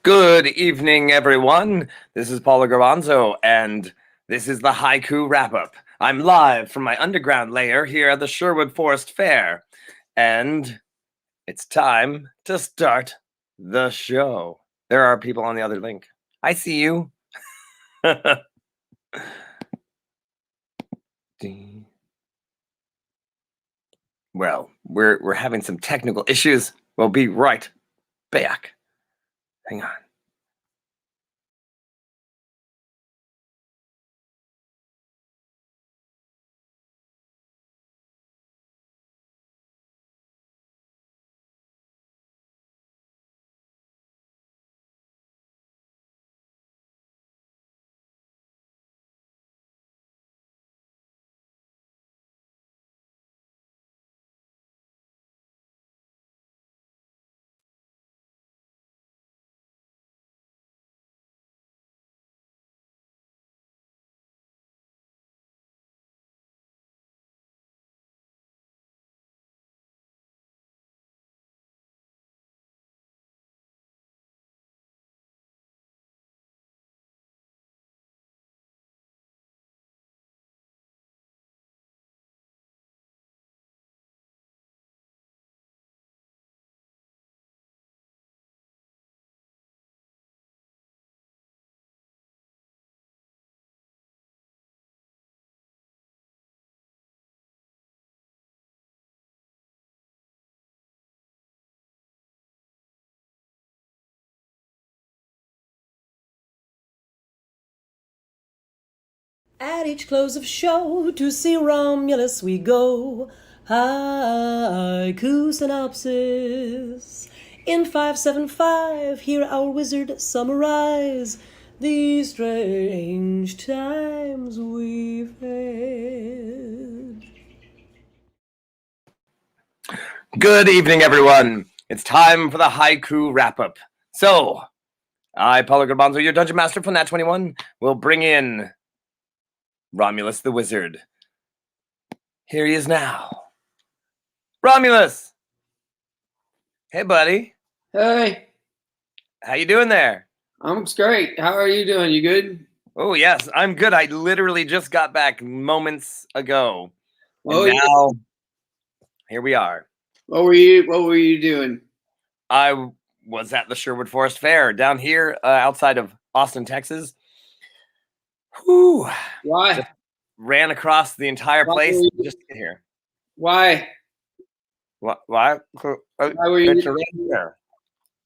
Good evening, everyone. This is Paulo Garbanzo, and this is the Haiku Wrap-Up. I'm live from my underground lair here at the Sherwood Forest Fair, and it's time to start the show. There are people on the other link. I see you. Well, we're having some technical issues. We'll be right back. Hang on. At each close of show, to see Romulus we go. Haiku synopsis. In 575, hear our wizard summarize these strange times we've had. Good evening, everyone. It's time for the Haiku Wrap-Up. So, I, Paulo Garbanzo, your Dungeon Master from Nat21, will bring in Romulus the Wizard. Here he is now. Romulus! Hey, buddy. Hey, How you doing there? I'm great. How are you doing? You good? Oh, yes, I'm good. I literally just got back moments ago. Oh, And now, here we are. What were you doing? I was at the Sherwood Forest Fair down here outside of Austin, Texas. Whew. Why? Just ran across the entire place just to get here. Why? Why? Why were you there?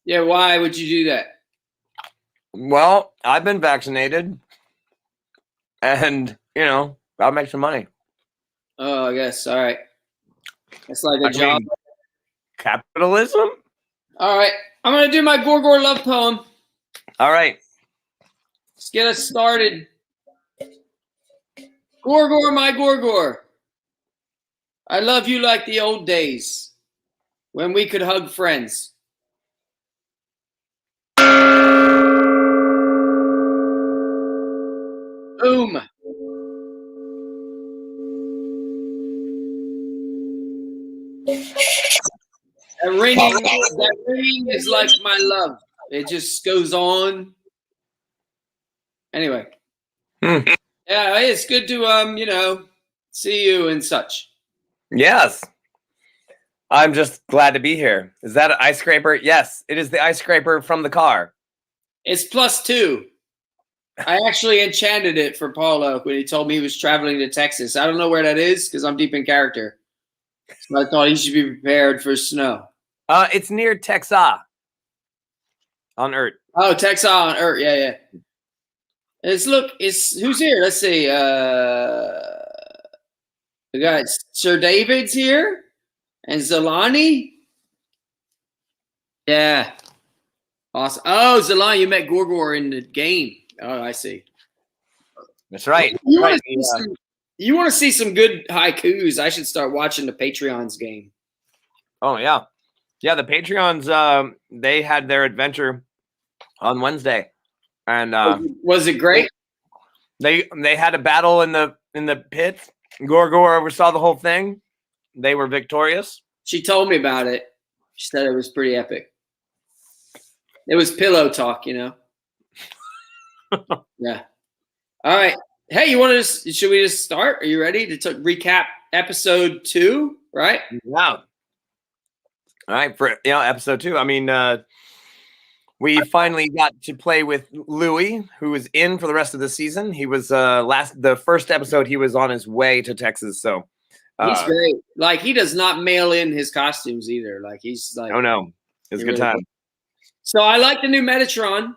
Yeah, why would you do that? Well, I've been vaccinated, and I'll make some money. Oh, I guess. All right. It's like a job. Capitalism? All right. I'm going to do my Gorgor love poem. All right. Let's get us started. Gorgor, my Gorgor. I love you like the old days when we could hug friends. Boom. That ringing is like my love. It just goes on. Anyway. Yeah, it's good to see you and such. Yes. I'm just glad to be here. Is that an ice scraper? Yes, it is the ice scraper from the car. It's +2. I actually enchanted it for Paulo when he told me he was traveling to Texas. I don't know where that is because I'm deep in character. So I thought he should be prepared for snow. It's near Texas on Earth. Oh, Texas on Earth. Yeah. Who's here? Let's see. We got Sir David's here and Zalani. Yeah. Awesome. Oh, Zalani, you met Gorgor in the game. Oh, I see. That's right. You want to see some good haikus? I should start watching the Patreon's game. Oh, yeah. Yeah, the Patreons, they had their adventure on Wednesday. And was it great? They had a battle in the pit. Gorgor oversaw the whole thing. They were victorious. She told me about it. She said it was pretty epic. It was pillow talk, Yeah. All right. Hey, should we just start? Are you ready to recap episode 2, right? Yeah. All right, for episode 2. I mean, we finally got to play with Louis, who was in for the rest of the season. He was the first episode he was on his way to Texas, so he's great. Like, he does not mail in his costumes either. Like, he's like, oh no, it's a good time. So I like the new Metatron.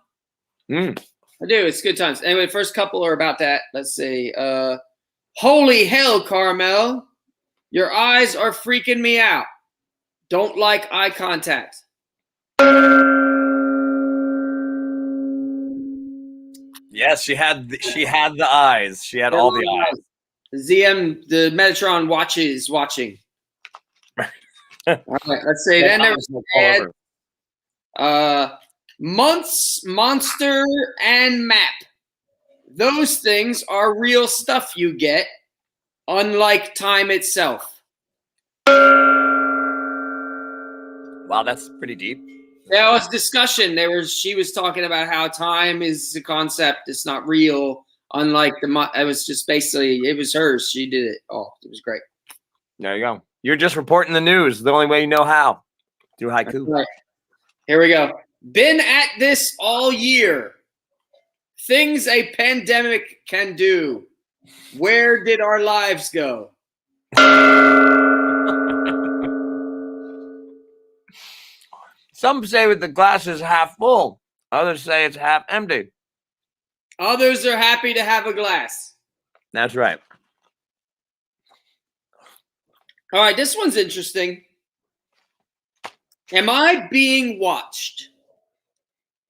Mm. I do. It's good times. Anyway, first couple are about that. Let's see. Holy hell, Carmel. Your eyes are freaking me out. Don't like eye contact. Yes, she had the eyes. She had all the eyes. ZM, the Metatron watching. All right, let's see. Then there was months, monster, and map. Those things are real stuff you get, unlike time itself. Wow, that's pretty deep. There was discussion. She was talking about how time is a concept. It's not real. Unlike it was just basically, it was hers. She did it. Oh, it was great. There you go. You're just reporting the news. The only way you know how. Through haiku. Right. Here we go. Been at this all year. Things a pandemic can do. Where did our lives go? Some say that the glass is half full. Others say it's half empty. Others are happy to have a glass. That's right. All right, this one's interesting. Am I being watched?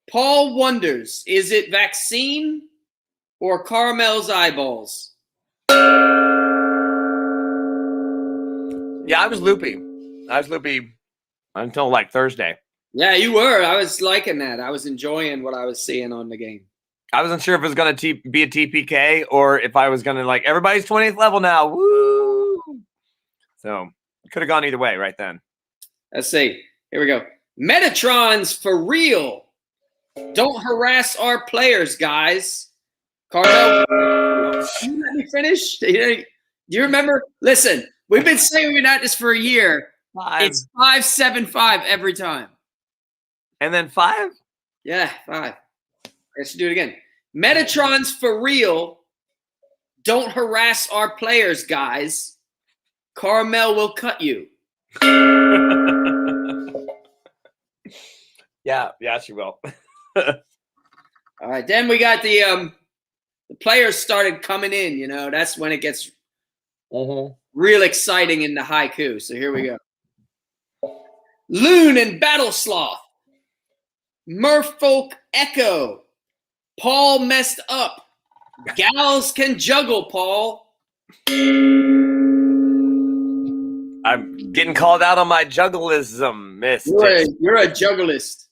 Paul wonders, is it vaccine or Carmel's eyeballs? Yeah, I was loopy until like Thursday. Yeah, you were. I was liking that. I was enjoying what I was seeing on the game. I wasn't sure if it was going to be a TPK or if I was going to like, everybody's 20th level now. Woo! So it could have gone either way right then. Let's see. Here we go. Metatrons for real. Don't harass our players, guys. Carmel, can you let me finish? Do you remember? Listen, we've been saying we've been at this for a year. 5. It's 5-7-5 every time. And then 5? Yeah, 5. I should do it again. Metatrons for real. Don't harass our players, guys. Carmel will cut you. Yeah, she will. All right, then we got the players started coming in. That's when it gets real exciting in the haiku. So here we go. Loon and Battle Sloth. Merfolk Echo. Paul messed up. Gals can juggle, Paul. I'm getting called out on my jugglism, miss. You're a jugglist.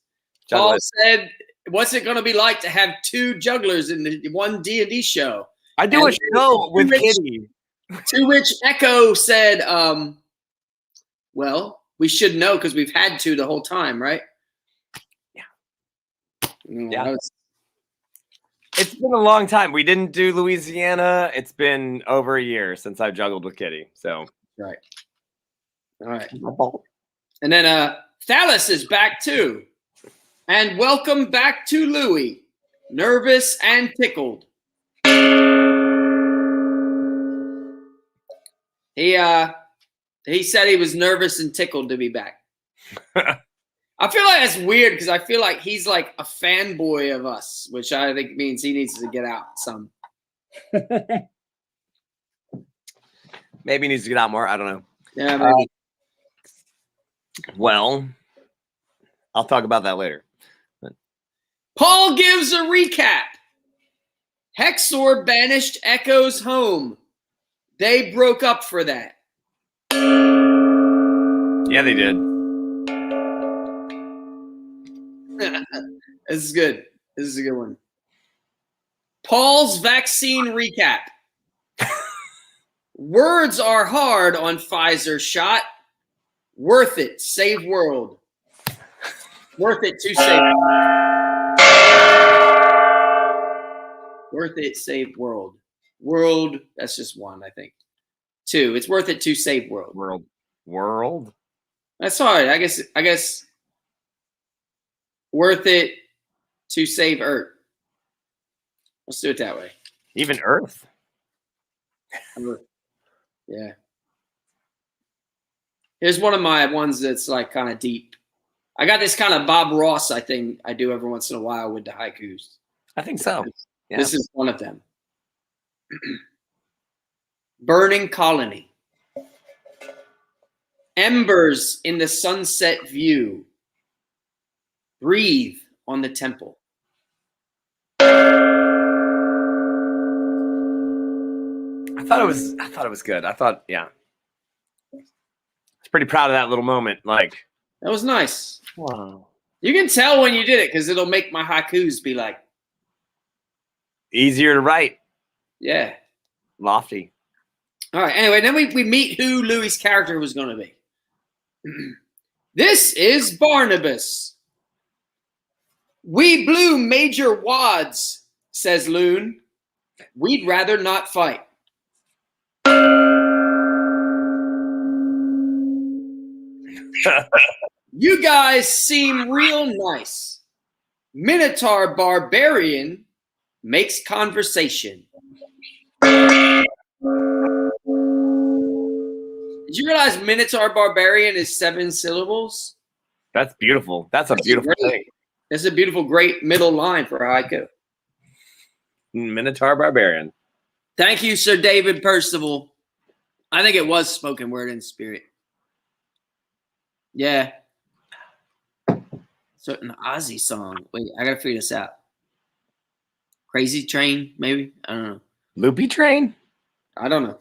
Paul said, what's it going to be like to have 2 jugglers in the one D&D show? I do a show with Kitty. To which Echo said, well, we should know because we've had 2 the whole time, right? Yeah. It's been a long time. We didn't do Louisiana. It's been over a year since I've juggled with Kitty. So right. All right. And then Thales is back too. And welcome back to Louis. Nervous and tickled. He said he was nervous and tickled to be back. I feel like that's weird because I feel like he's like a fanboy of us, which I think means he needs to get out some. Maybe he needs to get out more. I don't know. Yeah, maybe. Well, I'll talk about that later. Paul gives a recap. Hexor banished Echo's home. They broke up for that. Yeah, they did. This is good. This is a good one. Paul's vaccine recap. Words are hard on Pfizer shot. Worth it. Save world. Worth it to save. Worth it, save world. World, that's just one, I think. 2. It's worth it to save world. World. That's hard. I guess worth it to save Earth. Let's do it that way. Even Earth. Yeah. Here's one of my ones that's like kind of deep. I got this kind of Bob Ross, I think I do every once in a while with the haikus. I think so. Yeah. This is one of them. Burning colony. Embers in the sunset view. Breathe on the temple. I thought it was good. Yeah. I was pretty proud of that little moment. Like, that was nice. Wow. You can tell when you did it because it'll make my haikus be like easier to write. Yeah. Lofty. All right. Anyway, then we meet who Louis' character was going to be. This is Barnabas. We blew major wads, says Loon. We'd rather not fight. You guys seem real nice. Minotaur Barbarian makes conversation. Did you realize Minotaur Barbarian is 7 syllables? That's beautiful. That's a beautiful thing. It's a beautiful, great middle line for a haiku. Minotaur Barbarian. Thank you, Sir David Percival. I think it was spoken word in spirit. Yeah. Certain Ozzy song. Wait, I gotta figure this out. Crazy Train, maybe? I don't know. Loopy Train? I don't know.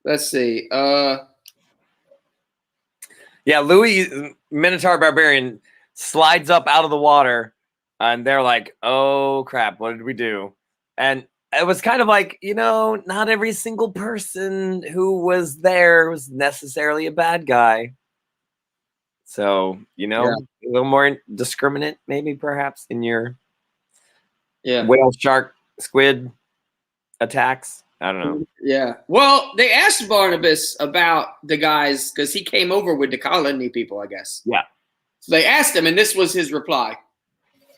Let's see. Yeah, Louis Minotaur Barbarian slides up out of the water, and they're like, "Oh crap, what did we do?" And it was kind of like, not every single person who was there was necessarily a bad guy. So, a little more discriminate, maybe perhaps in your whale, shark, squid attacks. I don't know. Yeah. Well, they asked Barnabas about the guys because he came over with the colony people, I guess. Yeah. So they asked him, and this was his reply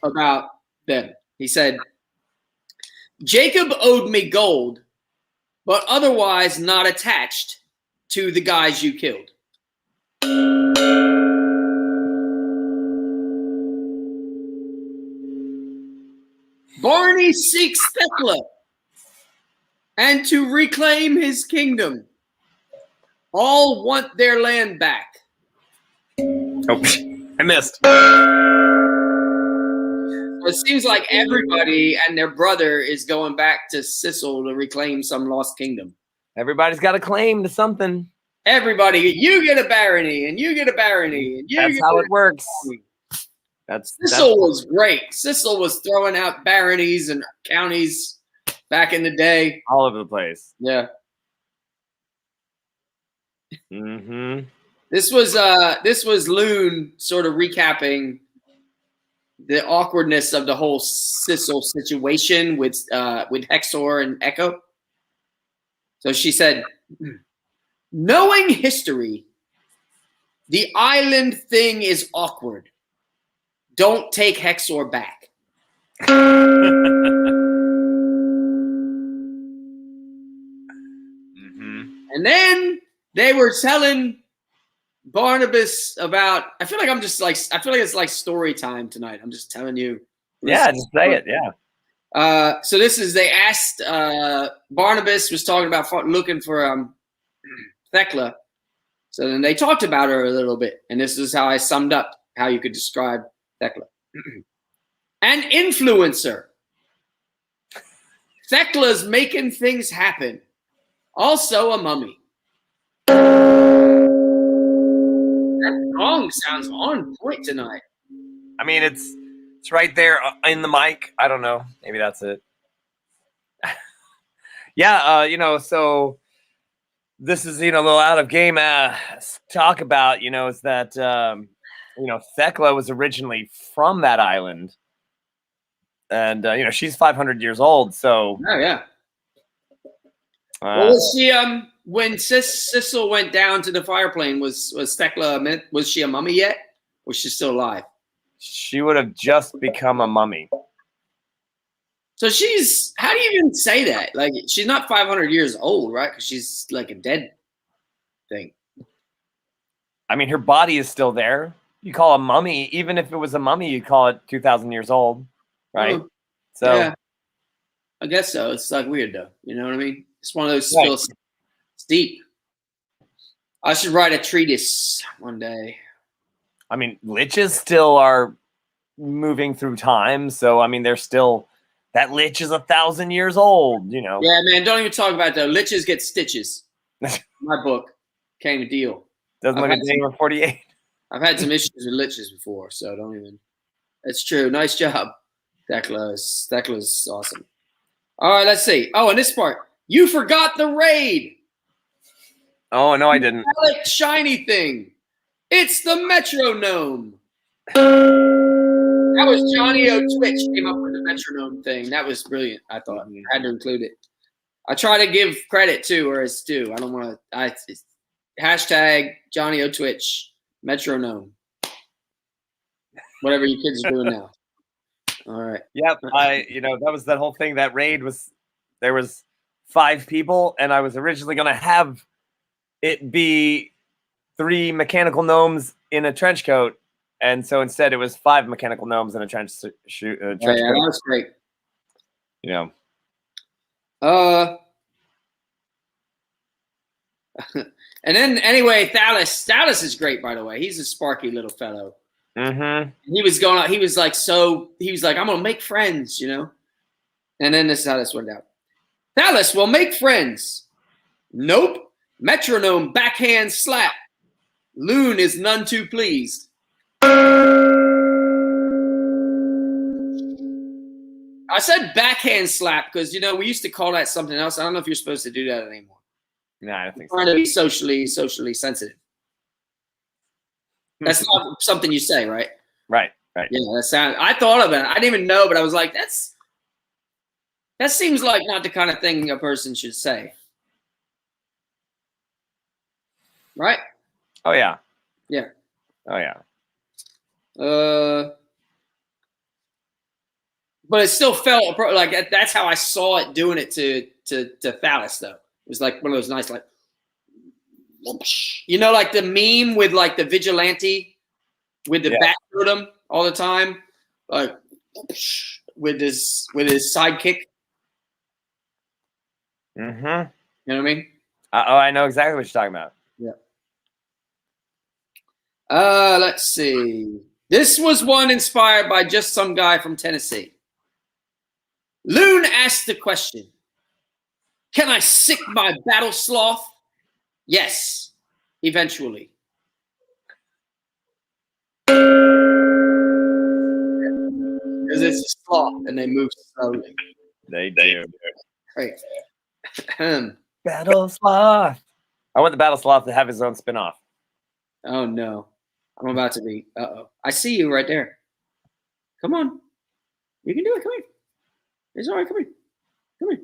about them. He said, Jacob owed me gold, but otherwise not attached to the guys you killed. Barney seeks Thecla and to reclaim his kingdom. All want their land back. Oh, I missed. It seems like everybody and their brother is going back to Sicily to reclaim some lost kingdom. Everybody's got a claim to something. Everybody, you get a barony, and you get a barony. And that's how it works. Sicily was great. Sicily was throwing out baronies and counties back in the day. All over the place. Yeah. Mm-hmm. This was Loon sort of recapping the awkwardness of the whole Sicily situation with Hexor and Echo. So she said, knowing history, the island thing is awkward. Don't take Hexor back. Mm-hmm. And then they were telling Barnabas about, I feel like it's like story time tonight. I'm just telling you. Yeah, just say it. Yeah. So they asked, Barnabas was talking about looking for Thecla. So then they talked about her a little bit. And this is how I summed up how you could describe Thecla. An influencer. Thecla's making things happen. Also a mummy. That song sounds on point tonight. I mean, it's right there in the mic. I don't know. Maybe that's it. Yeah, so this is, a little out of game talk about, is that Thekla was originally from that island, and she's 500 years old. So, oh yeah. Well, was she when Sissel went down to the fire plane? Was Thekla? Was she a mummy yet? Or was she still alive? She would have just become a mummy. So she's. How do you even say that? Like she's not 500 years old, right? Because she's like a dead thing. I mean, her body is still there. You call a mummy, even if it was a mummy, you call it 2,000 years old, right? So, yeah, I guess so. It's like weird though. You know what I mean? It's one of those still deep. I should write a treatise one day. I mean, liches still are moving through time, so I mean, they're still. That lich is 1,000 years old, Yeah, man, don't even talk about that. Liches get stitches. My book came a deal. Doesn't look a day over 48. I've had some issues with liches before, so don't even. That's true. Nice job. Thekla's awesome. All right, let's see. Oh, and this part. You forgot the raid. Oh, no, I didn't. That shiny thing. It's the metronome. That was Johnny O. Twitch came up with the metronome thing. That was brilliant, I thought. I had to include it. I try to give credit to where it's due. I don't want to. Hashtag Johnny O. Twitch metronome. Whatever you kids are doing now. All right. Yep. That was that whole thing. That raid there was 5 people, and I was originally going to have it be 3 mechanical gnomes in a trench coat. And so instead, it was 5 mechanical gnomes in a trench coat. Yeah, that was great. And then anyway, Thalys is great, by the way. He's a sparky little fellow. Mm-hmm. He was like, I'm gonna make friends, And then this is how this went down. Thalys will make friends. Nope. Metronome backhand slap. Loon is none too pleased. I said backhand slap because we used to call that something else. I don't know if you're supposed to do that anymore. No, I don't think so. Trying to be socially sensitive. That's not something you say, right? Right. Yeah, that sounds. I thought of it. I didn't even know, but I was like, that seems like not the kind of thing a person should say, right? Oh yeah. Yeah. Oh yeah. But it still felt like that's how I saw it doing it to Thalys though. It was like one of those nice like like the meme with like the vigilante with the back totem all the time, like with his sidekick. Mm-hmm. You know what I mean? I know exactly what you're talking about. Yeah. Let's see. This was one inspired by just some guy from Tennessee. Loon asked the question, can I sick my battle sloth? Yes, eventually. Because it's a sloth and they move slowly. They do. Right. Battle sloth. I want the battle sloth to have his own spinoff. Oh no. I'm about to be. Uh-oh. I see you right there. Come on. You can do it. Come here. It's all right. Come here. Come here.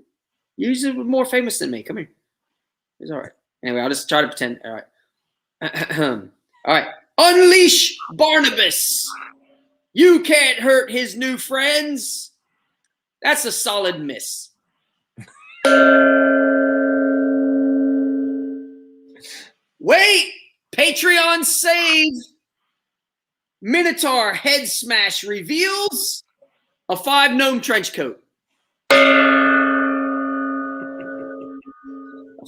You're more famous than me. Come here. It's all right. Anyway, I'll just try to pretend. All right. All right. Unleash Barnabas. You can't hurt his new friends. That's a solid miss. Wait. Patreon save. Minotaur head smash reveals a 5 gnome trench coat. A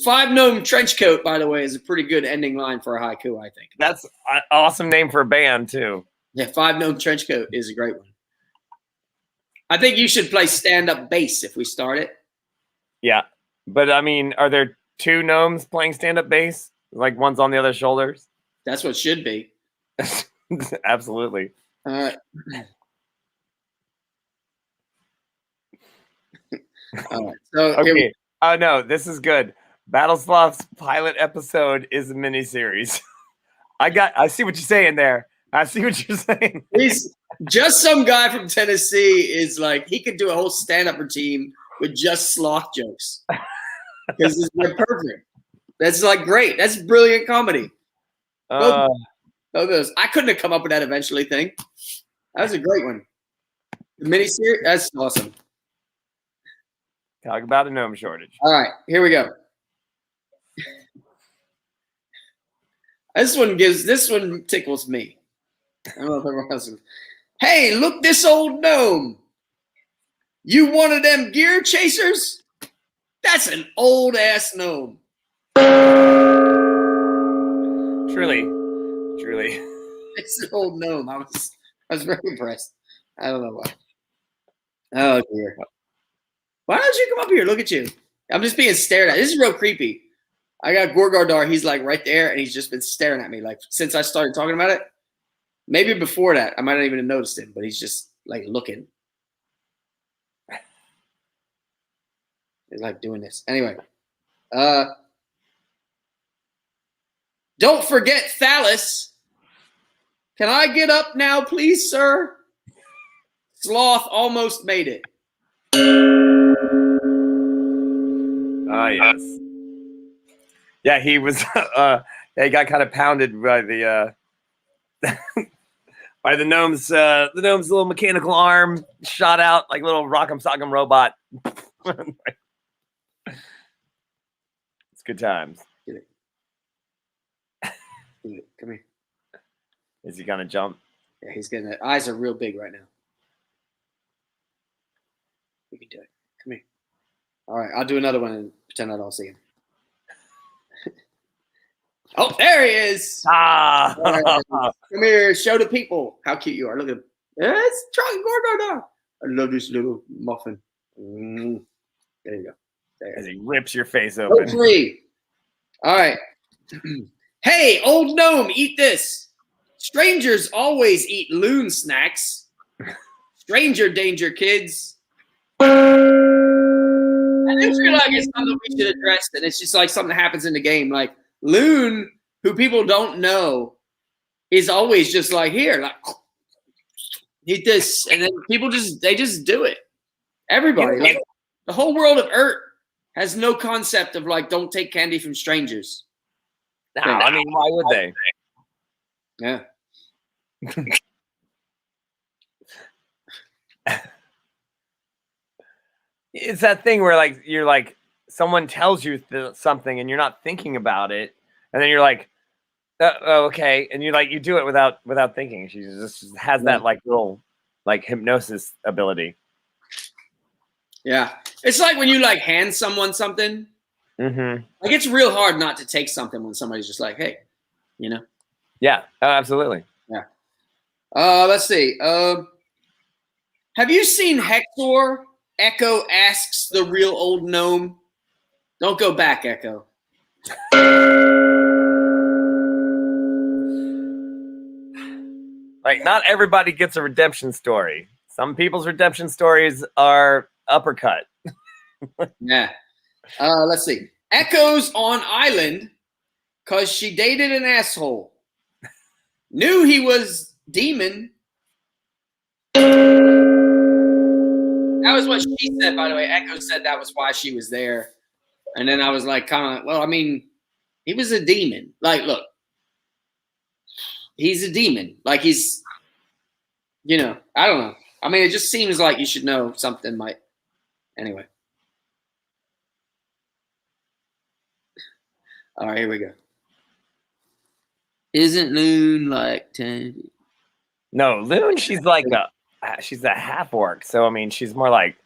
5 gnome trench coat, by the way, is a pretty good ending line for a haiku, I think. That's an awesome name for a band, too. Yeah, 5 gnome trench coat is a great one. I think you should play stand-up bass if we start it. Yeah. But, I mean, are there 2 gnomes playing stand-up bass? Like one's on the other shoulders? That's what it should be. Absolutely. All right. All right. So okay. Oh no, this is good. Battlesloth's pilot episode is a miniseries. I see what you're saying there. I see what you're saying. He's just some guy from Tennessee is like, he could do a whole stand-up routine with just sloth jokes. Because they're perfect. That's like great. That's brilliant comedy. Both those. I couldn't have come up with that eventually thing. That was a great one. The miniseries, that's awesome. Talk about a gnome shortage. All right, here we go. This one tickles me. I don't know if everyone else is. Hey, look, this old gnome. You one of them gear chasers? That's an old ass gnome. Truly. It's an old gnome. I was very impressed. I don't know why. Oh dear. Why don't you come up here? Look at you. I'm just being stared at. This is real creepy. I got Gorgardar. He's like right there, and he's just been staring at me like since I started talking about it. Maybe before that, I might not even have noticed him, but he's just like looking. He's like doing this. Anyway. Don't forget Phallus. Can I get up now, please, sir? Sloth almost made it. Oh, yes. Yeah, he was. He got kind of pounded by the by the gnome's little mechanical arm shot out like a little rock'em sock'em robot. It's good times. Get it. Come here. Is he gonna jump? Yeah, he's getting it. Eyes are real big right now. We can do it. Come here. All right, I'll do another one and pretend I don't see him. Oh, there he is. Ah! Right, come here, show the people how cute you are. Look at him. It's Charlie Gorgardar. I love this little muffin. There you go. There. As he rips your face open. Three. All right. Hey, old gnome, eat this. Strangers always eat loon snacks. Stranger danger, kids. I do feel like it's something we should address, and it's just like something that happens in the game. Like Loon, who people don't know, is always just like here, like eat this, and then people just do it. Everybody, like the whole world of Earth has no concept of like don't take candy from strangers. No, I mean, why would they? Yeah. It's that thing where like you're like someone tells you something and you're not thinking about it, and then you're like, oh, okay, and you do it without thinking. She just has that like little like hypnosis ability. Yeah, it's like when you like hand someone something. Mm-hmm. Like it's real hard not to take something when somebody's just like, hey, you know. Yeah. Oh, absolutely. Yeah. Let's see. Have you seen Hector? Echo asks the real old gnome. Don't go back, Echo. Like, not everybody gets a redemption story. Some people's redemption stories are uppercut. Yeah. Let's see. Echo's on island because she dated an asshole. Knew he was demon. That was what she said, by the way. Echo said that was why she was there. And then I was like, kind of, well, I mean, he was a demon. Like, look, he's a demon. Like, he's, you know, I don't know. I mean, it just seems like you should know something might. Anyway. All right, here we go. Isn't Loon like 10? No, Loon, she's like she's a half orc. So, I mean, she's more like,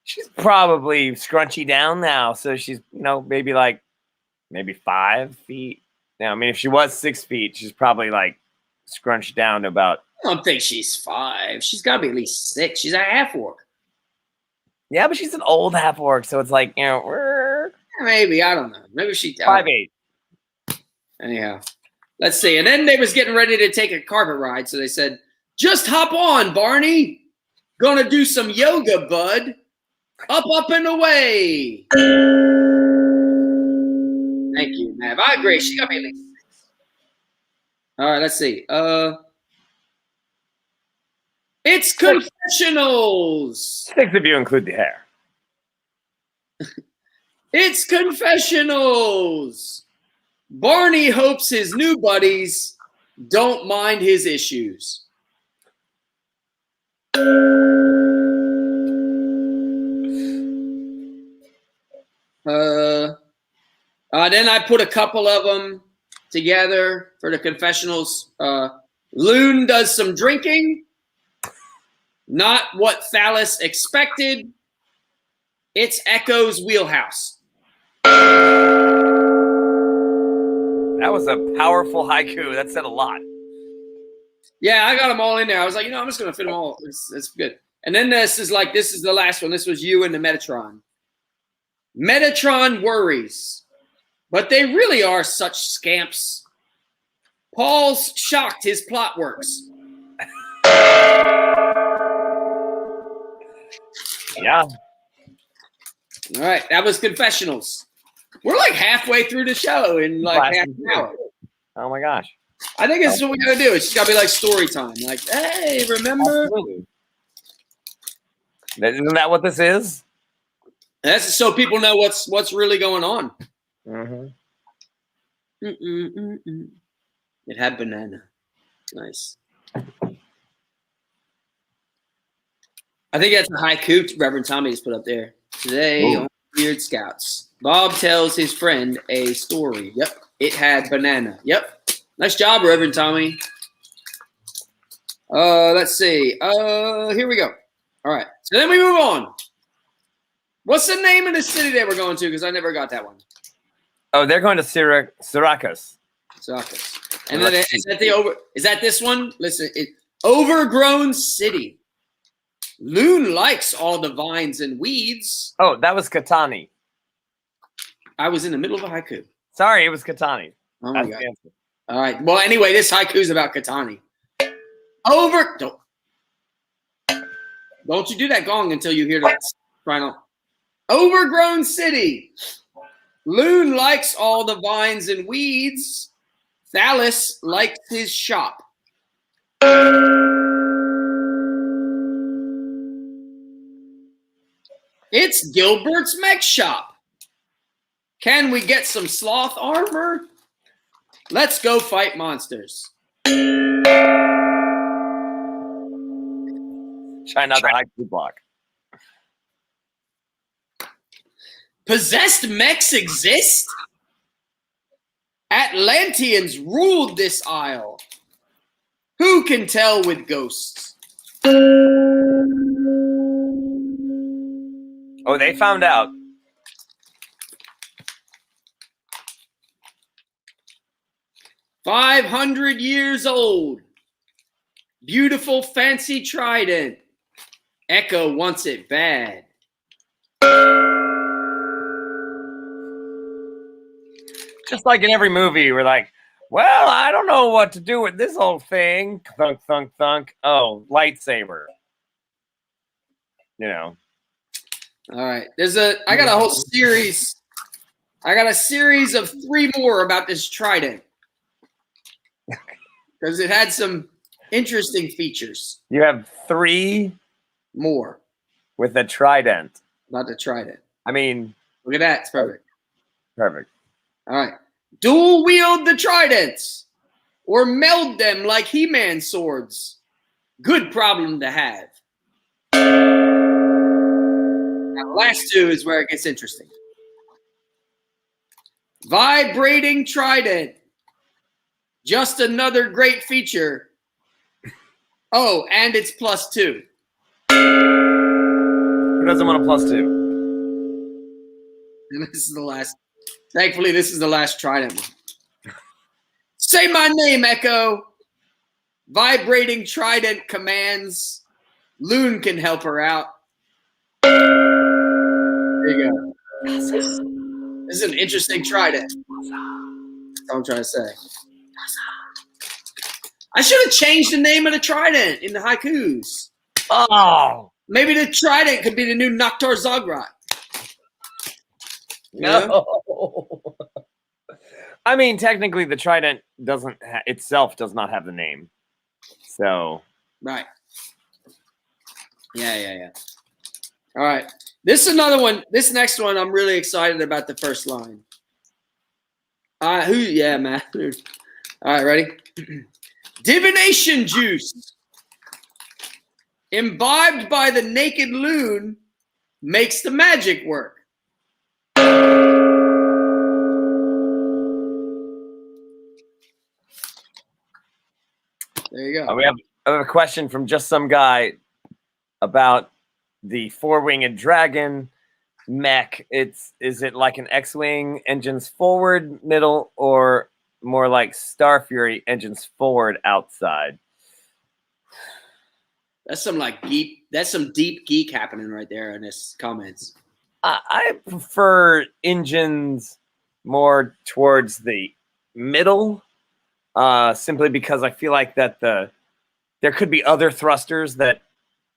she's probably scrunchy down now. So she's, you know, maybe 5 feet. Now, I mean, if she was 6 feet, she's probably like scrunched down to about. I don't think she's 5. She's got to be at least 6. She's a half orc. Yeah, but she's an old half orc. So it's like, you know, maybe. I don't know. Maybe she. 5'8". Anyhow, let's see. And then they was getting ready to take a carpet ride. So they said, just hop on, Barney. Gonna do some yoga, bud. Up and away. Thank you, Mav. I agree. She got me at least 6. All right, let's see. It's confessionals. 6 if you include the hair. It's confessionals. Barney hopes his new buddies don't mind his issues. Then I put a couple of them together for the confessionals. Loon does some drinking. Not what Thales expected. It's Echo's wheelhouse. That was a powerful haiku. That said a lot. Yeah, I got them all in there. I was like, I'm just going to fit them all. It's good. And then this is the last one. This was you and the Metatron. Metatron worries, but they really are such scamps. Paul's shocked his plot works. Yeah. All right, that was confessionals. We're like halfway through the show in like half an hour. Oh my gosh. I think this is what we gotta do. It's just gotta be like story time. Like, hey, remember? Absolutely. Isn't that what this is? That's so people know what's really going on. Mm-hmm. It had banana. Nice. I think that's a haiku Reverend Tommy just put up there. Today on Weird Scouts, Bob tells his friend a story. Yep. It had banana. Yep. Nice job, Reverend Tommy. Let's see. Here we go. All right. So then we move on. What's the name of the city that we're going to? Because I never got that one. Oh, they're going to Syracuse. Syracuse. And then is that this one? Listen, overgrown city. Loon likes all the vines and weeds. Oh, that was Katani. I was in the middle of a haiku. Sorry, it was Katani. Oh my God. All right. Well, anyway, this haiku is about Katani. Don't you do that gong until you hear that final. Overgrown city. Loon likes all the vines and weeds. Thales likes his shop. It's Gilbert's mech shop. Can we get some sloth armor? Let's go fight monsters. Try not the haiku block. Possessed mechs exist? Atlanteans ruled this isle. Who can tell with ghosts? Oh, they found out. "500 years old. Beautiful fancy trident. Echo wants it bad." Just like in every movie, we're like, well, I don't know what to do with this whole thing. Thunk, thunk, thunk. Oh, lightsaber. You know. All right. I got a whole series. I got a series of 3 more about this trident. Because it had some interesting features. You have 3 more with a trident. About the trident. I mean, look at that. It's perfect. Perfect. All right. Dual wield the tridents or meld them like He-Man swords. Good problem to have. Now, the last 2 is where it gets interesting. Vibrating trident. Just another great feature. Oh, and it's +2. Who doesn't want a +2? And this is the last. Thankfully, this is the last trident one. Say my name, Echo. Vibrating trident commands. Loon can help her out. There you go. This is an interesting trident. That's all I'm trying to say. I should have changed the name of the trident in the haikus. Oh. Maybe the trident could be the new Noctar Zograt. No. I mean, technically, the trident itself does not have the name. So. Right. Yeah. All right. This is another one. This next one, I'm really excited about the first line. Yeah, man. All right, ready? Divination juice, imbibed by the naked loon, makes the magic work. There you go. I have a question from just some guy about the four-winged dragon mech. Is it like an X-wing, engines forward, middle, or more like Star Fury, engines forward, outside? That's some deep geek happening right there in this comments. I prefer engines more towards the middle, simply because I feel like that there could be other thrusters that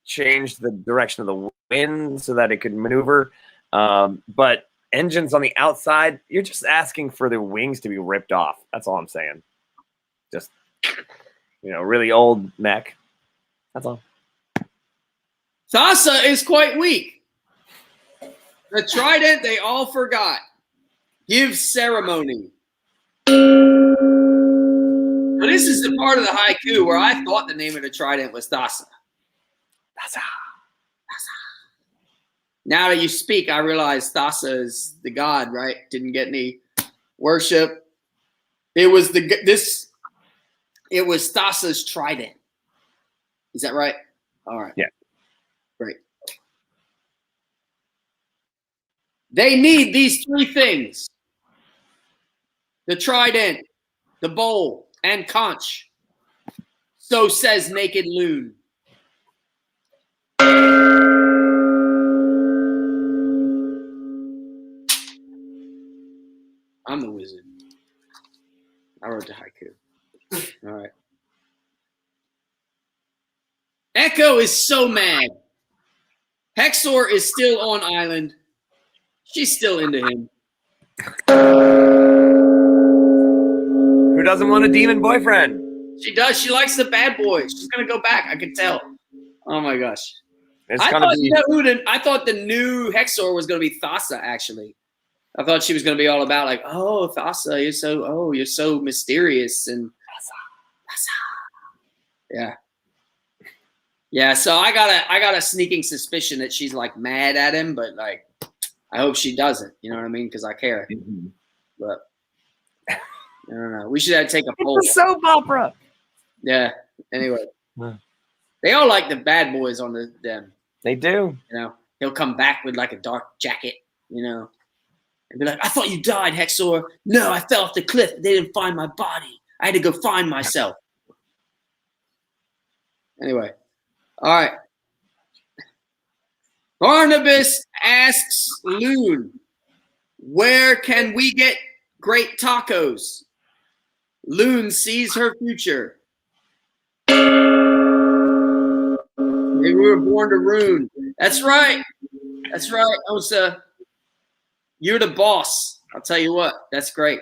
change the direction of the wind so that it could maneuver. But engines on the outside, you're just asking for the wings to be ripped off. That's all I'm saying. Just, really old mech. That's all. Thassa is quite weak. The trident they all forgot. Give ceremony. Now, this is the part of the haiku where I thought the name of the trident was Thassa. Thassa. Now that you speak, I realize Thassa is the god, right? Didn't get any worship. It was Thassa's trident. Is that right? All right. Yeah. Great. They need these three things: the trident, the bowl, and conch. So says Naked Loon. I'm the wizard. I wrote the haiku. All right. Echo is so mad. Hexor is still on island. She's still into him. Who doesn't want a demon boyfriend? She does. She likes the bad boys. She's gonna go back. I can tell. Oh my gosh. I thought the new Hexor was gonna be Thassa. Actually, I thought she was gonna be all about like, oh Thassa, you're so mysterious and Thassa. Yeah. So I got a sneaking suspicion that she's like mad at him, but like, I hope she doesn't. You know what I mean? Because I care. Mm-hmm. But I don't know. We should take a poll. It's a soap opera. Yeah. Anyway, Yeah. They all like the bad boys on them. They do. He'll come back with like a dark jacket, and be like, "I thought you died, Hexor." No, I fell off the cliff. They didn't find my body. I had to go find myself. Anyway, all right. Barnabas asks Loon, "Where can we get great tacos?" Loon sees her future. Maybe we were born to ruin. That's right. That's right, Osa. You're the boss. I'll tell you what. That's great.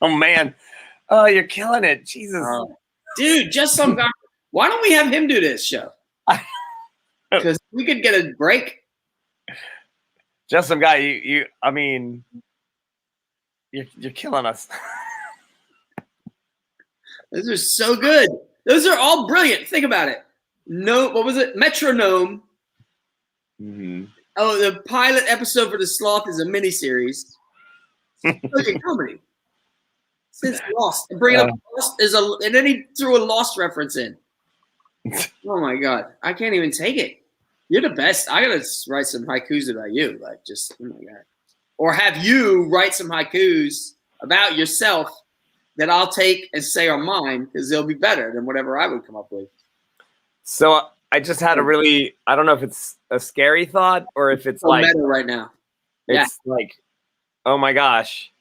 Oh, man. Oh, you're killing it. Jesus. Dude, just some guy. Why don't we have him do this show? Because we could get a break. Just some guy. You're killing us. Those are so good. Those are all brilliant. Think about it. No, what was it? Metronome. Mm-hmm. Oh, the pilot episode for The Sloth is a miniseries. It's a comedy. Since Lost. And bring up Lost and then he threw a Lost reference in. Oh my God. I can't even take it. You're the best. I gotta write some haikus about you. Like just, oh my God. Or have you write some haikus about yourself that I'll take and say are mine because they'll be better than whatever I would come up with. So I just had I don't know if it's a scary thought or if it's like meta right now. It's like, oh my gosh,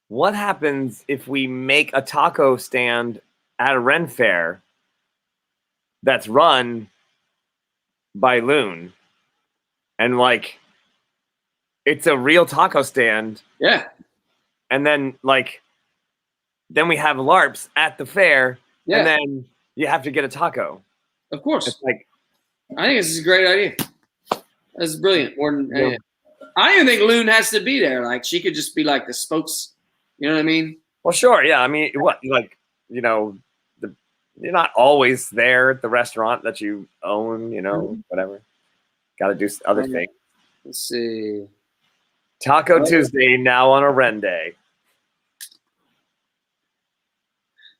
what happens if we make a taco stand at a Ren Fair that's run by Loon, and like it's a real taco stand? Yeah. And then then we have LARPs at the fair, and then you have to get a taco. Of course. It's like, I think this is a great idea. That's brilliant. More than I don't even think Loon has to be there. Like she could just be like the spokes. You know what I mean? Well, sure. Yeah. I mean, what like you know, you're not always there at the restaurant that you own. You know, whatever. Got to do other things. Let's see. Taco Tuesday now on a Rende.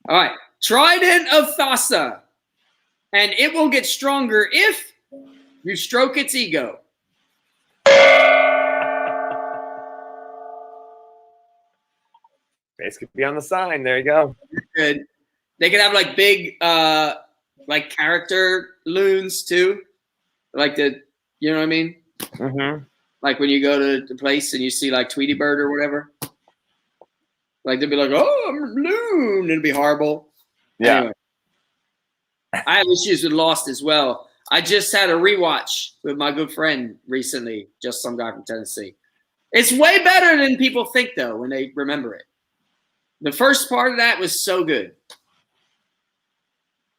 All right. Trident of Thassa. And it will get stronger if you stroke its ego. Face could be on the sign. There you go. Good. They could have like big like character loons too. Like you know what I mean? Mm-hmm. Like when you go to the place and you see like Tweety Bird or whatever. Like they'd be like, oh, I'm a loon. It'd be horrible. Yeah. Anyway. I have issues with Lost as well. I just had a rewatch with my good friend recently, just some guy from Tennessee. It's way better than people think, though, when they remember it. The first part of that was so good.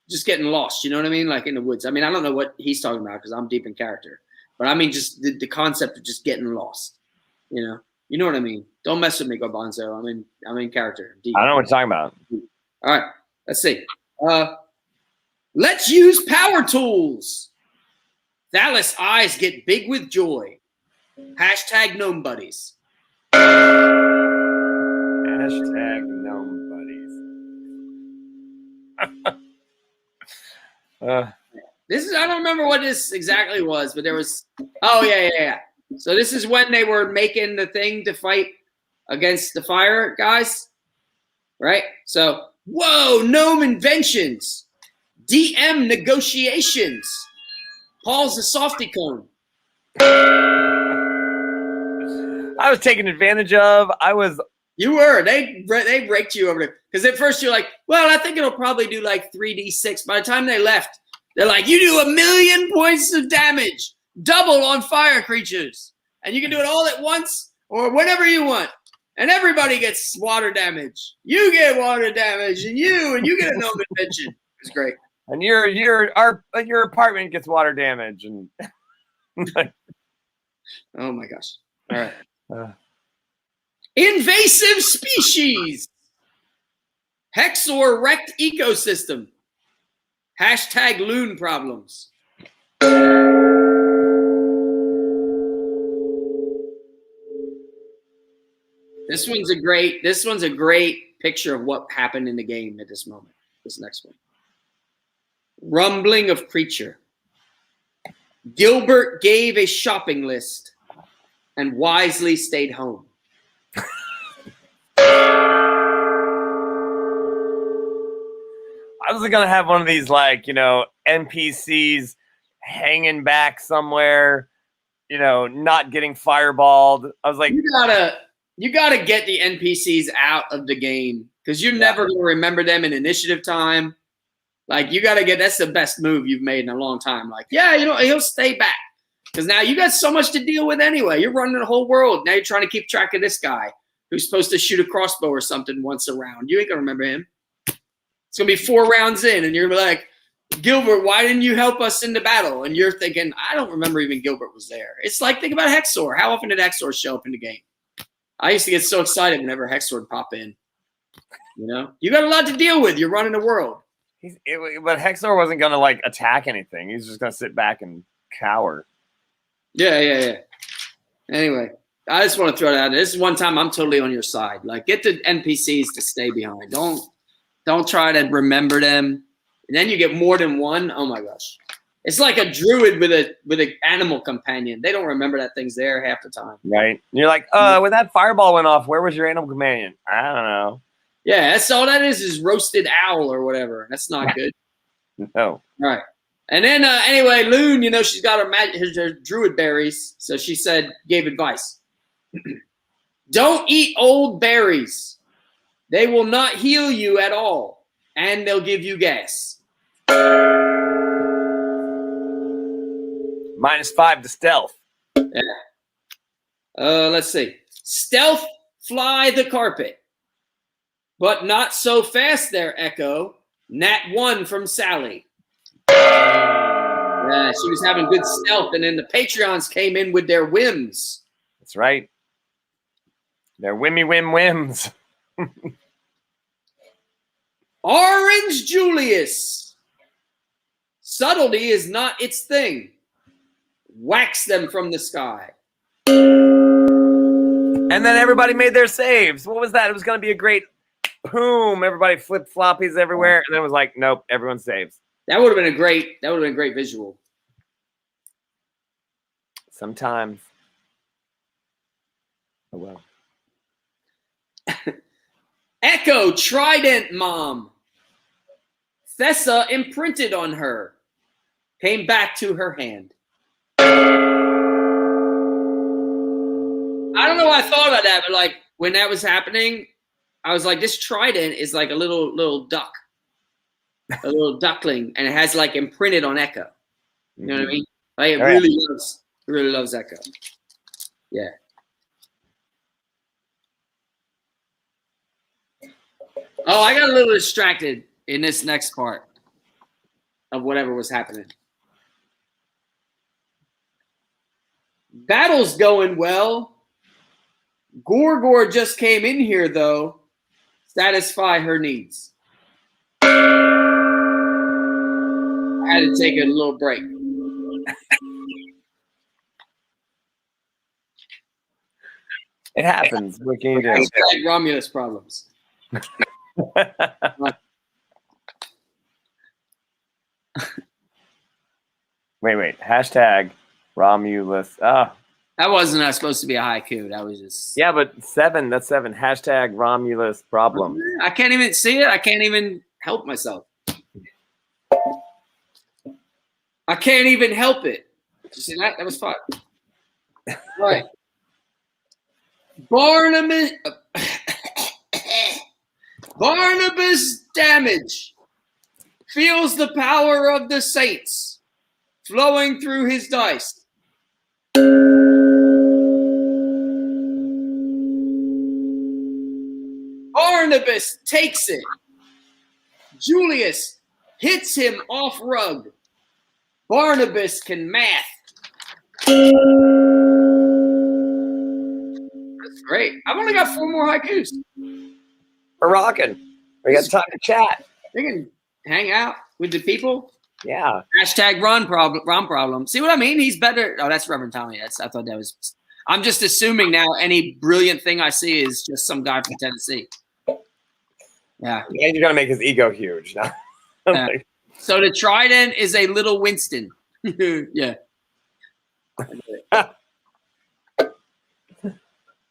Just getting lost, you know what I mean? Like in the woods. I mean, I don't know what he's talking about because I'm deep in character. But I mean just the concept of just getting lost. You know? You know what I mean? Don't mess with me, Garbanzo. I'm in character. Deep. I don't know what you're talking about. All right. Let's see. Let's use power tools. Thalas' eyes get big with joy. Hashtag gnome buddies. Hashtag gnome buddies. This is, I don't remember what this exactly was, but there was, oh, yeah. So this is when they were making the thing to fight against the fire guys, right? So, whoa, gnome inventions. DM negotiations. Paul's a softy cone. I was taken advantage of. You were. They raked you over there. Because at first you're like, well, I think it'll probably do like 3d6. By the time they left, they're like, you do 1,000,000 points of damage. Double on fire creatures. And you can do it all at once or whenever you want. And everybody gets water damage. You get water damage and you get a gnome invention. It's great. And your apartment gets water damage and oh my gosh. All right. Invasive species. Hexor wrecked ecosystem. Hashtag loon problems. This one's a great picture of what happened in the game at this moment. This next one. Rumbling of creature. Gilbert gave a shopping list and wisely stayed home. I was gonna have one of these like, NPCs hanging back somewhere, not getting fireballed. I was like, you gotta get the NPCs out of the game because you're never gonna remember them in initiative time. Like you gotta that's the best move you've made in a long time. Like, he'll stay back. Because now you got so much to deal with anyway. You're running the whole world. Now you're trying to keep track of this guy who's supposed to shoot a crossbow or something once a round. You ain't gonna remember him. It's gonna be 4 rounds in, and you're like, Gilbert, why didn't you help us in the battle? And you're thinking, I don't remember even Gilbert was there. It's like, think about Hexor. How often did Hexor show up in the game? I used to get so excited whenever Hexor would pop in. You got a lot to deal with. You're running the world. But Hexor wasn't gonna like attack anything. He's just gonna sit back and cower. Yeah. Anyway, I just want to throw that out there. This is one time I'm totally on your side. Like, get the NPCs to stay behind. Don't try to remember them. And then you get more than one. Oh my gosh, it's like a druid with an animal companion. They don't remember that thing's there half the time. Right? And you're like, when that fireball went off, where was your animal companion? I don't know. Yeah, that's all that is roasted owl or whatever. That's not good. No. All right. And then anyway, Loon, she's got her druid berries. So she gave advice. Don't eat old berries. They will not heal you at all. And they'll give you gas. -5 to stealth. Yeah. Let's see. Stealth fly the carpet. But not so fast there, Echo. Nat1 from Sally. She was having good stealth, and then the Patreons came in with their whims. That's right. They're whims. Orange Julius. Subtlety is not its thing. Wax them from the sky. And then everybody made their saves. What was that? It was going to be a great boom. Everybody flipped floppies everywhere, and then it was like, nope, everyone saves. That would have been a great visual. Sometimes. Oh well. Echo Trident Mom. Thessa imprinted on her. Came back to her hand. I don't know why I thought about that, but like when that was happening, I was like, this trident is like a little duck. A little duckling, and it has like imprinted on Echo. You know what I mean? Like it really loves Echo. Yeah. Oh, I got a little distracted in this next part of whatever was happening. Battle's going well. Gorgor just came in here, though. Satisfy her needs. I had to take a little break. It happens. What can you do? Hashtag Romulus problems. Wait. Hashtag Romulus. That wasn't supposed to be a haiku. That was just. Yeah, but 7. That's 7. Hashtag Romulus problem. I can't even see it. I can't even help myself. I can't even help it. You see that? That was fun. All right. Barnabas Damage feels the power of the saints flowing through his dice. Barnabas takes it. Julius hits him off rug. Barnabas can math. That's great. I've only got 4 more haikus. We're rocking. We got time to chat. We can hang out with the people. Yeah. Hashtag Ron problem. See what I mean? He's better. Oh, that's Reverend Tommy. I thought that was. I'm just assuming now any brilliant thing I see is just some guy from Tennessee. Yeah. And you're gonna make his ego huge now. Yeah. So the trident is a little Winston. Yeah.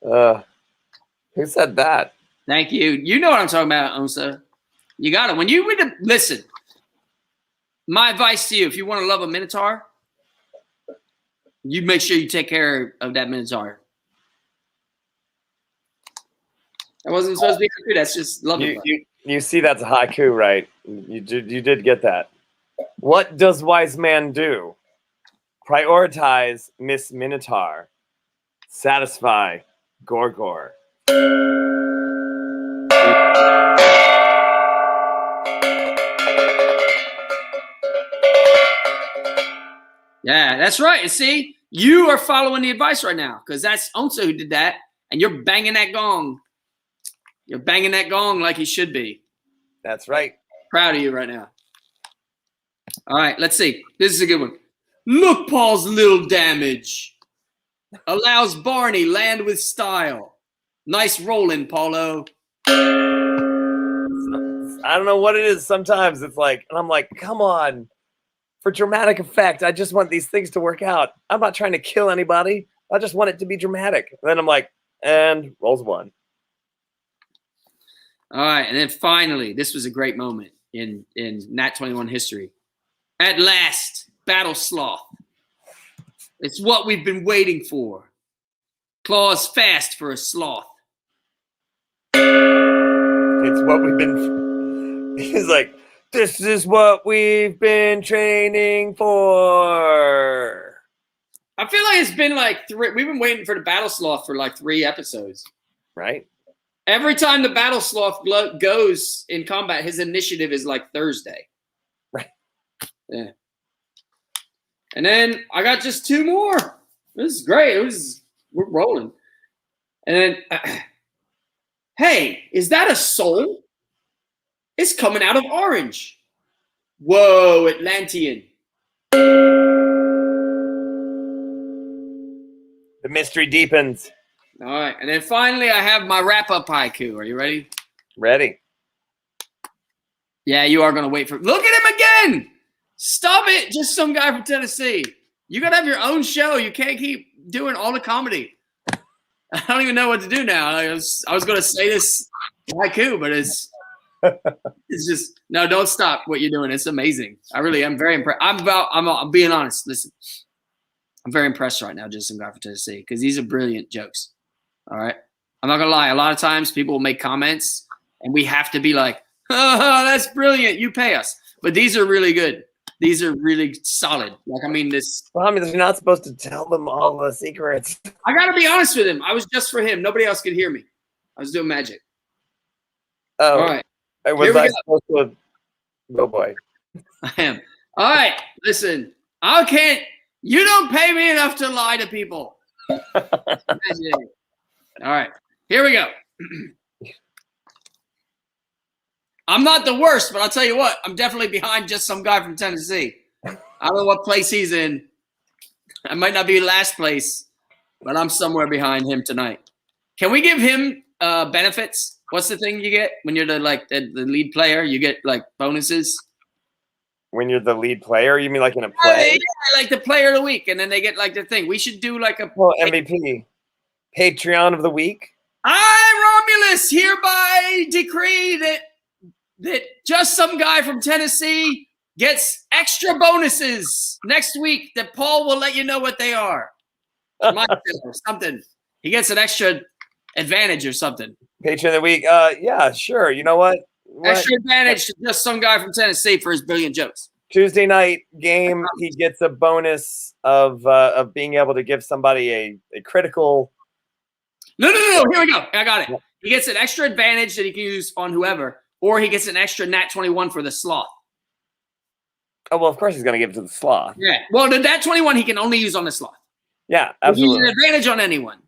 Who said that? Thank you. You know what I'm talking about, Onsa. You got it. When you read it, listen. My advice to you: if you want to love a Minotaur, you make sure you take care of that Minotaur. That wasn't supposed to be haiku. That's just love. You see, that's a haiku, right? You did get that. What does wise man do? Prioritize Miss Minotaur. Satisfy Gorgor. Yeah, that's right. See, you are following the advice right now because that's Onsa who did that, and you're banging that gong. You're banging that gong like you should be. That's right. Proud of you right now. All right, let's see. This is a good one. Look, Paul's little damage. Allows Barney land with style. Nice rolling, Paulo. I don't know what it is. Sometimes it's like, and I'm like, come on. For dramatic effect, I just want these things to work out. I'm not trying to kill anybody. I just want it to be dramatic. And then I'm like, and rolls 1. All right, and then finally, this was a great moment in Nat21 history. At last, Battle Sloth. It's what we've been waiting for. Claws fast for a sloth. It's what we've been. He's like, this is what we've been training for. I feel like it's been like 3. We've been waiting for the Battle Sloth for like 3 episodes. Right? Every time the Battle Sloth goes in combat, his initiative is like Thursday. Right. Yeah. And then I got just 2 more. This is great. We're rolling. And then, hey, is that a soul? It's coming out of orange. Whoa, Atlantean. The mystery deepens. All right. And then finally, I have my wrap-up haiku. Are you ready? Ready. Yeah, you are going to wait for... Look at him again! Stop it! Just some guy from Tennessee. You got to have your own show. You can't keep doing all the comedy. I don't even know what to do now. I was going to say this haiku, but it's just... No, don't stop what you're doing. It's amazing. I really am very impressed. I'm being honest. Listen, I'm very impressed right now, just some guy from Tennessee, because these are brilliant jokes. All right? I'm not going to lie. A lot of times people will make comments, and we have to be like, oh, that's brilliant. You pay us. But these are really good. These are really solid. Like, I mean, this. Well, I mean, you're not supposed to tell them all the secrets. I got to be honest with him. I was just for him. Nobody else could hear me. I was doing magic. Oh, all right. Was I supposed to? Oh, boy. I am. All right. Listen, you don't pay me enough to lie to people. All right. Here we go. I'm not the worst, but I'll tell you what, I'm definitely behind just some guy from Tennessee. I don't know what place he's in. I might not be last place, but I'm somewhere behind him tonight. Can we give him benefits? What's the thing you get when you're the lead player? You get like bonuses. When you're the lead player, you mean like in a play? Yeah, like the player of the week, and then they get like the thing. We should do like a MVP, Patreon of the week. I, Romulus, hereby decree that just some guy from Tennessee gets extra bonuses next week that Paul will let you know what they are. Something. He gets an extra advantage or something. Patron of the week. Yeah, sure. You know what? Extra advantage to just some guy from Tennessee for his brilliant jokes. Tuesday night game, he gets a bonus of being able to give somebody a critical. No. Here we go. I got it. He gets an extra advantage that he can use on whoever, or he gets an extra Nat21 for the sloth. Oh, well, of course he's going to give it to the sloth. Yeah. Well, the Nat21 he can only use on the sloth. Yeah, absolutely. He's an advantage on anyone.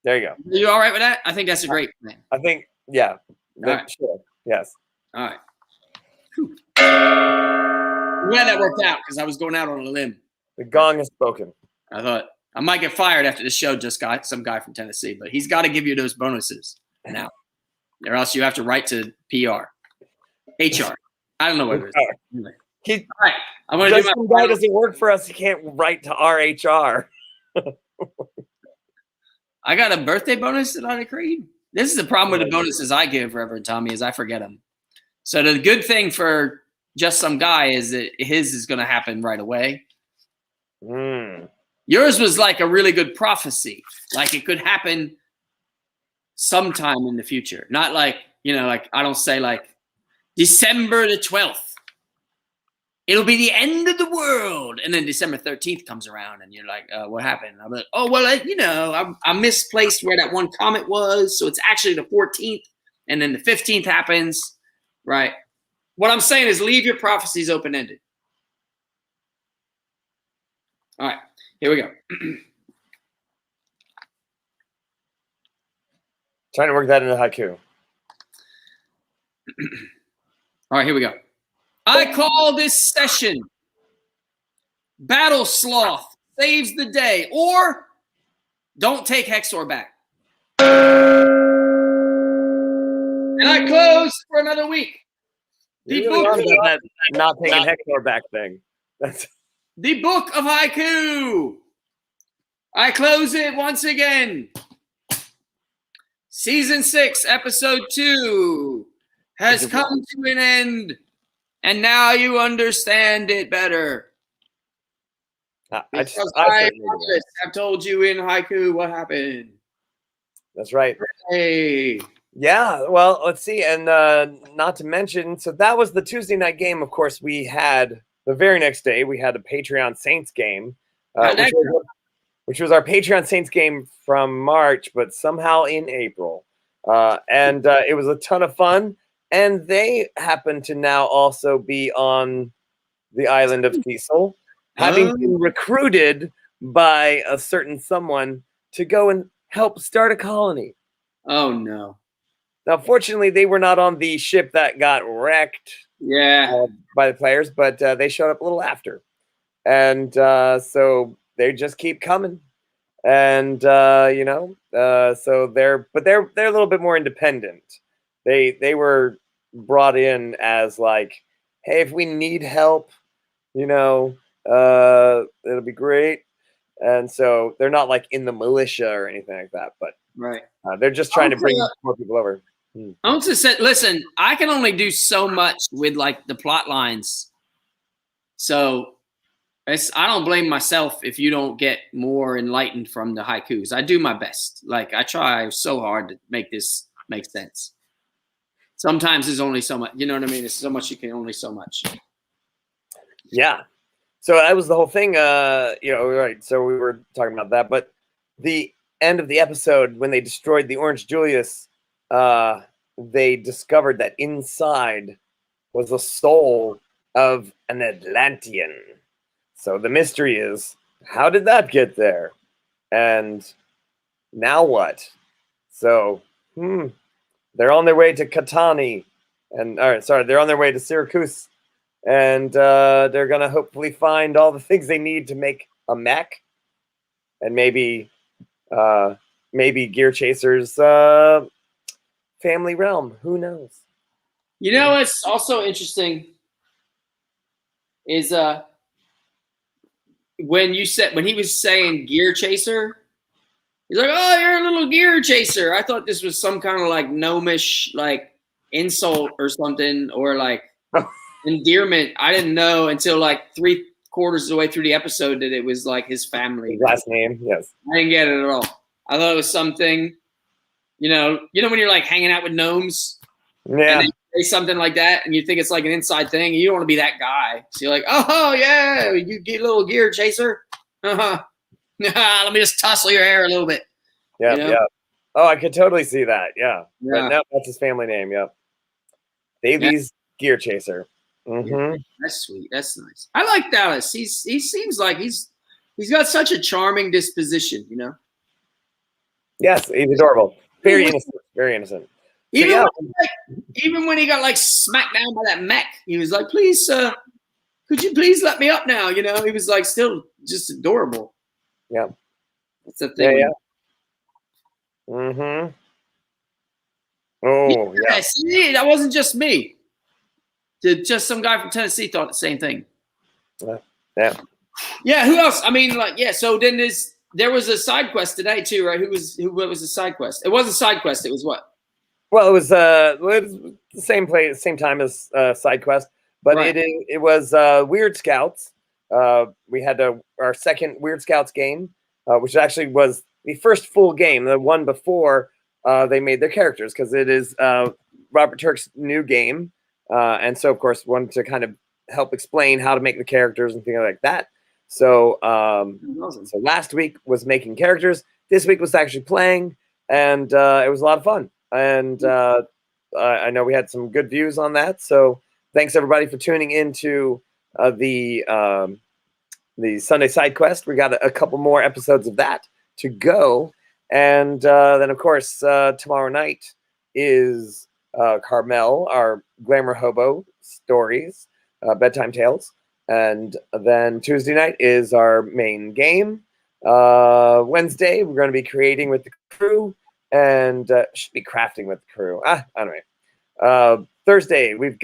There you go. Are you all right with that? I think that's a great plan. I think, yeah. Right. Sure. Yes. All right. I'm glad that worked out because I was going out on a limb. The gong has spoken. I thought I might get fired after the show. Just got some guy from Tennessee, but he's got to give you those bonuses now, or else you have to write to PR, HR. I don't know what it is. Anyway. All right. I'm going to do my guy doesn't work for us. He can't write to RHR. I got a birthday bonus that I decreed. This is the problem with the bonuses I give, Reverend Tommy, is I forget them. So the good thing for just some guy is that his is going to happen right away. Yours was like a really good prophecy. Like it could happen sometime in the future. Not like, like I don't say like December the 12th. It'll be the end of the world. And then December 13th comes around and you're like, what happened? I'm like, oh, well, I misplaced where that one comet was. So it's actually the 14th. And then the 15th happens. Right. What I'm saying is leave your prophecies open-ended. All right. Here we go. Trying to work that into haiku. All right. Here we go. I call this session Battle Sloth Saves the Day, or Don't Take Hexor Back. And I close for another week. The book of that not taking Hexor back thing. That's the book of haiku. I close it once again. Season 6, episode 2 has come to an end. And now you understand it better. I have told you in haiku what happened. That's right. Hey. Yeah, well, let's see. And not to mention, so that was the Tuesday night game. Of course, we had the very next day, we had a Patreon Saints game, which was our Patreon Saints game from March, but somehow in April. And it was a ton of fun. And they happen to now also be on the island of Cecil. having been recruited by a certain someone to go and help start a colony. Oh no. Now, fortunately, they were not on the ship that got wrecked by the players, but they showed up a little after. And so they just keep coming. And so they're a little bit more independent. They were brought in as like, hey, if we need help, it'll be great. And so they're not like in the militia or anything like that, but right. They're just trying to bring more people over. I also said, listen, I can only do so much with like the plot lines. So I don't blame myself if you don't get more enlightened from the haikus. I do my best. Like I try so hard to make this make sense. Sometimes there's only so much, you know what I mean? It's so much you can only so much. Yeah. So that was the whole thing. Right. So we were talking about that, but the end of the episode when they destroyed the Orange Julius, they discovered that inside was the soul of an Atlantean. So the mystery is, how did that get there? And now what? So, they're on their way to Katani. They're on their way to Syracuse. And they're going to hopefully find all the things they need to make a mech. And maybe Gear Chaser's family realm. Who knows? You know what's also interesting is when he was saying Gear Chaser, he's like, "Oh, you're a little Gear Chaser." I thought this was some kind of like gnomish like insult or something, or like endearment. I didn't know until like 3/4 of the way through the episode that it was like his family. His last name, yes. I didn't get it at all. I thought it was something, you know when you're like hanging out with gnomes, yeah, and they say something like that, and you think it's like an inside thing. You don't want to be that guy, so you're like, "Oh yeah, you get a little Gear Chaser." Let me just tussle your hair a little bit. Yeah, yeah. Oh, I could totally see that. Yeah, yeah. But no, that's his family name. Yep, Davies Gear Chaser. Yeah, that's sweet. That's nice. I like Dallas. He seems like he's got such a charming disposition. Yes, he's adorable. Very innocent. Very innocent. Even when he got like smacked down by that mech, he was like, "Please, could you please let me up now?" He was like still just adorable. Yeah, that's the thing. Yeah. Oh yeah. See, that wasn't just me. Just some guy from Tennessee thought the same thing. Yeah. Yeah. Who else? I mean, so then there was a side quest today too, right? What was the side quest? It wasn't a side quest. It was what? Well, it was the same time as side quest, but right. it was Weird Scouts. We had our second Weird Scouts game, which actually was the first full game. The one before they made their characters, because it is Robert Turk's new game. And so, of course, wanted to kind of help explain how to make the characters and things like that. So, so last week was making characters. This week was actually playing, and it was a lot of fun. And I know we had some good views on that. So thanks everybody for tuning into the Sunday Side Quest. We got a couple more episodes of that to go, and then of course tomorrow night is Carmel, our Glamour Hobo Stories, Bedtime Tales. And then Tuesday night is our main game. Wednesday, we're going to be creating with the crew, and should be crafting with the crew. Anyway. Thursday, we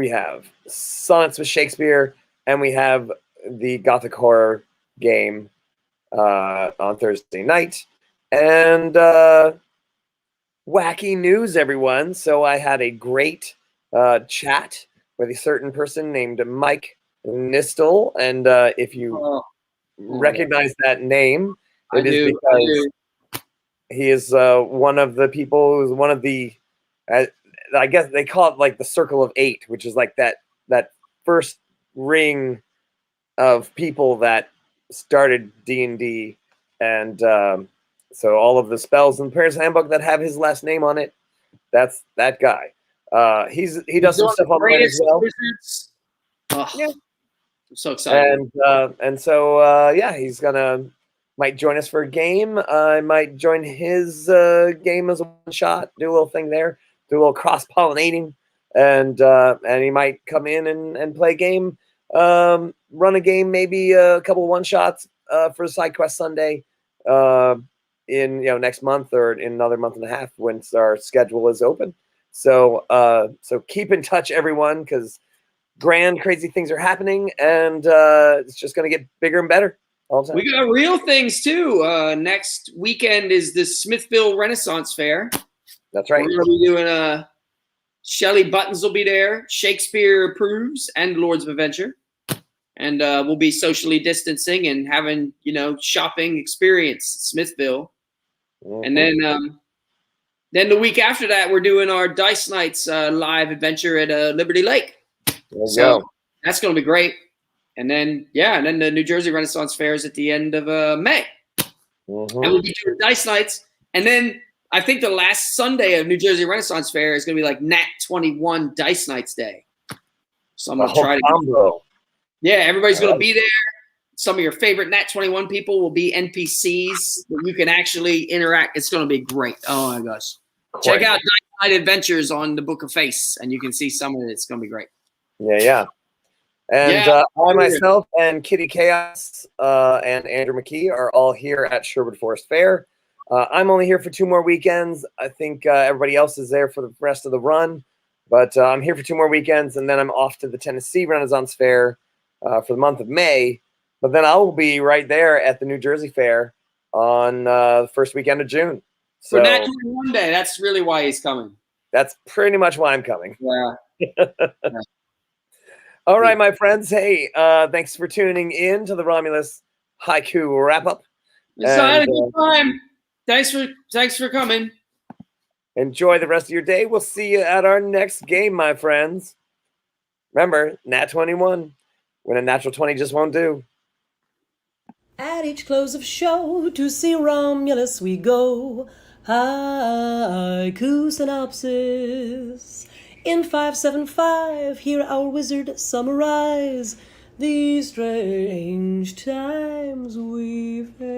have Sonnets with Shakespeare, and we have the Gothic Horror game on Thursday night. And wacky news, everyone. So I had a great chat with a certain person named Mike Nistel, and if you recognize that name, it is because he is one of the people who's one of the I guess they call it like the Circle of Eight, which is like that first ring of people that started D&D, and so all of the spells in the Player's Handbook that have his last name on it, that's that guy. He does some stuff on there as well. Oh, Yeah. I'm so excited. And so he's might join us for a game. I might join his game as a one shot, do a little thing there, do a little cross pollinating, and he might come in and play a game, run a game, maybe a couple one shots for Side Quest Sunday in next month or in another month and a half when our schedule is open. So keep in touch, everyone, because grand, crazy things are happening, and it's just going to get bigger and better all the time. We got real things too. Next weekend is the Smithville Renaissance Fair. That's right. We're going to be doing Shelley Buttons will be there, Shakespeare Approves, and Lords of Adventure. And we'll be socially distancing and having, shopping experience Smithville. And then the week after that, we're doing our Dice Nights live adventure at Liberty Lake. So that's going to be great. And then, the New Jersey Renaissance Fair is at the end of May. And we'll be doing Dice Nights. And then I think the last Sunday of New Jersey Renaissance Fair is going to be like Nat21 Dice Nights Day. So I'm going to try to. Yeah, everybody's going to be there. Some of your favorite Nat21 people will be NPCs that you can actually interact. It's going to be great. Oh, my gosh. Check out Dice Night Adventures on the Book of Face, and you can see some of it. It's going to be great. Yeah. And I myself and Kitty Chaos and Andrew McKee are all here at Sherwood Forest Fair. I'm only here for 2 more weekends. I think everybody else is there for the rest of the run. But I'm here for 2 more weekends, and then I'm off to the Tennessee Renaissance Fair for the month of May. But then I will be right there at the New Jersey Fair on the first weekend of June. So for Nat 21 Day, that's really why he's coming. That's pretty much why I'm coming. Yeah. All right, my friends. Hey, thanks for tuning in to the Romulus Haiku Wrap-Up. I had a good time. Thanks for coming. Enjoy the rest of your day. We'll see you at our next game, my friends. Remember, Nat 21. When a natural 20 just won't do. At each close of show, to see Romulus we go. Haiku synopsis. In 575, hear our wizard summarize these strange times we face.